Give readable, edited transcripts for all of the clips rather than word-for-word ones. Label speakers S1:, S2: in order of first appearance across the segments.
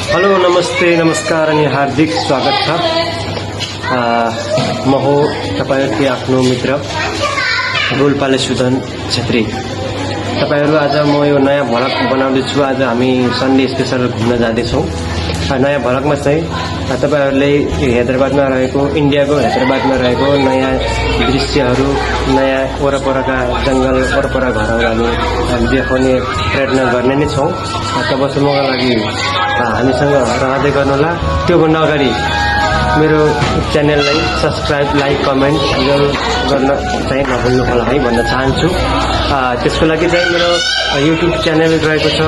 S1: Hello नमस्ते नमस्कार अनि हार्दिक स्वागत छ। म हो तपाईहरुको आफ्नो मित्र रोल्पाले सुदन छेत्री। तपाईहरु आज म यो नयाँ भ्लग बनाउँदैछु। आज हामी सन्डे स्पेशल घुम्न जाँदैछौँ। नयाँ भ्लगमा चाहिँ तपाईहरुले हैदराबादमा रहेको इन्डियाको हैदराबादमा रहेको नयाँ दृश्यहरू, नयाँ वरपरका जंगल वरपर घरहरू हामी देखाउने प्रयत्न गर्ने नै छौँ। तबसम्मका लागि हामीसँग रहँदै गर्नुहोला। त्योभन्दा अगाडि मेरो च्यानललाई सब्स्क्राइब, लाइक, कमेन्ट गर्न चाहिँ नभुल्नु होला है भन्न चाहन्छु। त्यसको लागि चाहिँ मेरो युट्युब च्यानल रहेको छ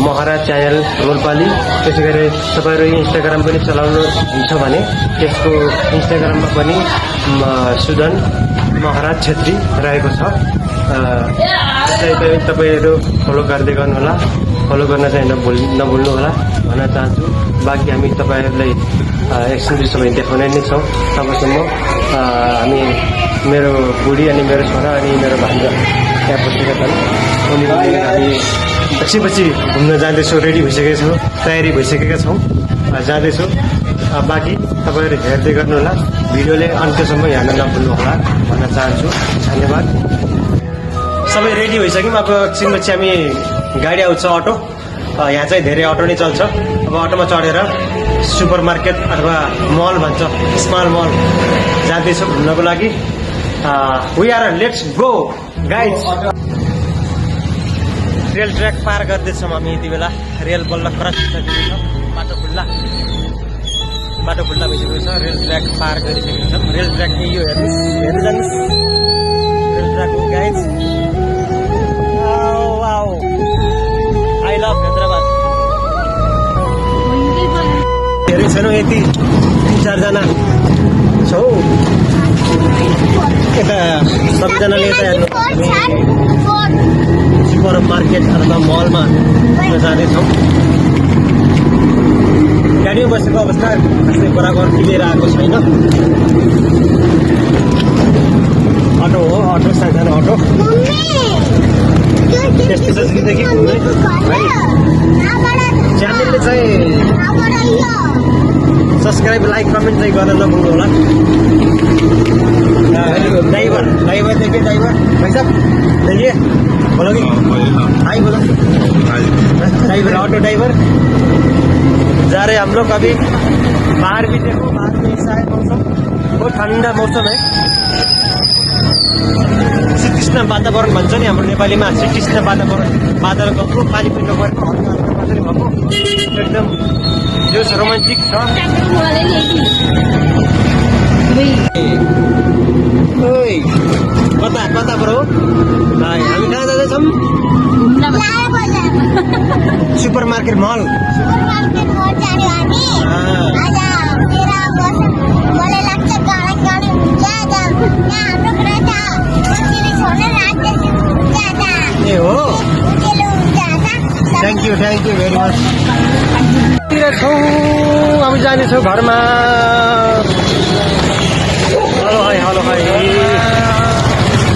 S1: महाराज च्यानल रोल्पाली। त्यसैगरी तपाईहरु इन्स्टाग्राम पनि चलाउनुहुन्छ भने त्यसको इन्स्टाग्राममा पनि सुदन महाराज छेत्री रहेको छ। तपाईहरु फलो गर्दै गर्नुहोला। फलो गर्न चाहिँ नभुल्नु होला भन्न चाहन्छु। बाँकी हामी तपाईहरुलाई एकछिन सबै देखाउने नै छौँ। तबसम्म हामी मेरो बुढी अनि मेरो छोरा अनि मेरो भान्जा त्यहाँ बसेका छन्। हामी पछि घुम्न जाँदैछौँ। रेडी भइसकेका छौँ, तयारी भइसकेका छौँ, जाँदैछौँ। बाँकी तपाईहरु हेर्दै गर्नुहोला। भिडियोले अन्त्यसम्म हेर्न नभुल्नु होला भन्न चाहन्छु। धन्यवाद। सबै रेडी भइसक्यौँ। अब एकछिनपछि हामी गाडी आउँछ अटो। यहाँ चाहिँ धेरै अटो नै चल्छ। अब अटोमा चढेर सुपर मार्केट अथवा मल भन्छ, स्मल मल जाँदैछौँ घुम्नको लागि। We are let's go guys. Rail track पार गर्दैछौँ हामी यति बेला। रेल बल्ल क्रस भइसकेको छ। बाटो खुल्ला भइसकेको छ। रेल ट्र्याक पार गरिसकेको छौँ। रेल ट्र्याक यो हेर्नु जानुहोस्। रेल ट्र्याक हो गाइज। I love Hyderabad. धेरै छैनौँ, यति 3-4 जना छौँ। यता सबैजनाले यता हेर्नु सुपर मार्केट अथवा मलमा जाँदैछौँ। गाडीमा बसेको अवस्था खासै बराबर क्लियर आएको छैन। अटो हो, अटो सानो अटो। त्यस्तो छ जिन्दगी घुम्ने है। च्यानलले चाहिँ सब्सक्राइब, लाइक, कमेन्ट चाहिँ गर्न नभुल्नु होला। ड्राइवर देखिए, ड्राइवर भाई साहब देखिए, बोलोगे हाय बोलो। Driver, auto driver. जा रहे हम लोग। अभी बाहर भी देखो, बाहर में ऐसा है मौसम, बहुत ठंडा मौसम है। शीतोष्ण वातावरण भन्छ नि हाम्रो नेपालीमा। शीतोष्ण वातावरण, बादल गएको, पानी पिर्न गएको, हल्का मात्रै भएको, एकदम जोस रोमान्टिक छ। कता ब्रो? हामी कहाँ जाँदैछौँ? सुपर मार्केट मल। ए हो, थ्याङ्क यू भेरी मच। हामी जानेछौँ घरमा। हेलो भाइ।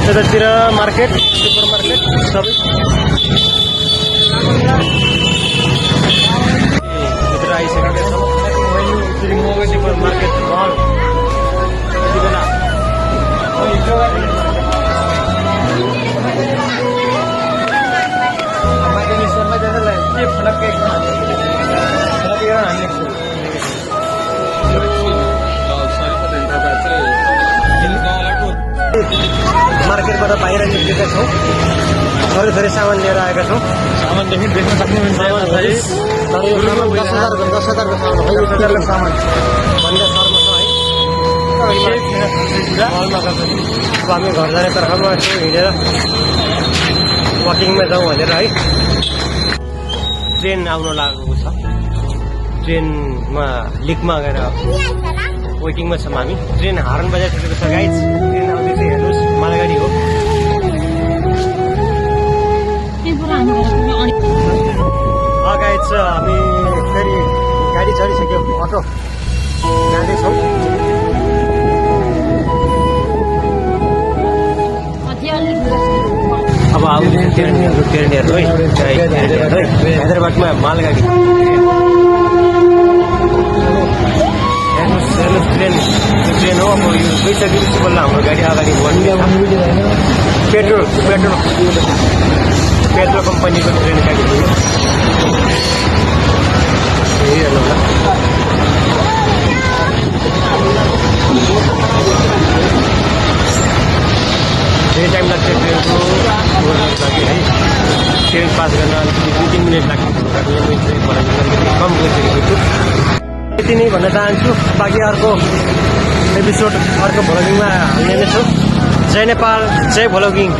S1: त्यतातिर मार्केट, सुपर मार्केट सबै भित्र आइसकेका छौँ। सुपर मार्केट मल यति बेला मार्केटबाट बाहिर निस्केका छौँ। थोरै सामान लिएर आएका छौँ। सामानदेखि देख्न सक्नुहुन्छ 10,000को सामान भन्दा शर्मा छ है। अब हामी घर जाने तर्फमा छौँ। हिँडेर वकिङमा जाउँ भनेर है। ट्रेन आउन लागेको छ। ट्रेनमा लिकमा गएर वेटिङमा छौँ हामी। ट्रेन हर्न बजाइसकेको छ गाइज। ट्रेन आउँदैछ, हेर्नुहोस्, मालगाडी हो। गाइज हामी फेरि गाडी चढिसक्यौँ, अटो जाँदैछौँ। अब आउँदैछ ट्रेनहरू है। हैदराबादमा मालगाडी। पेट्रोल कम्पनीको ट्रेन गाडी हेरिरहनु होला। धेरै टाइम लाग्छ ट्रेनको लागि है। ट्रेन पास गर्न अलिकति 2-3 मिनट लाग्छ। कम गरिसकेको छु। यति नै भन्न चाहन्छु। बाँकी अर्को एपिसोड अर्को भ्लगिङमा हाल्ने नै छु। जय नेपाल, जय भ्लगिङ।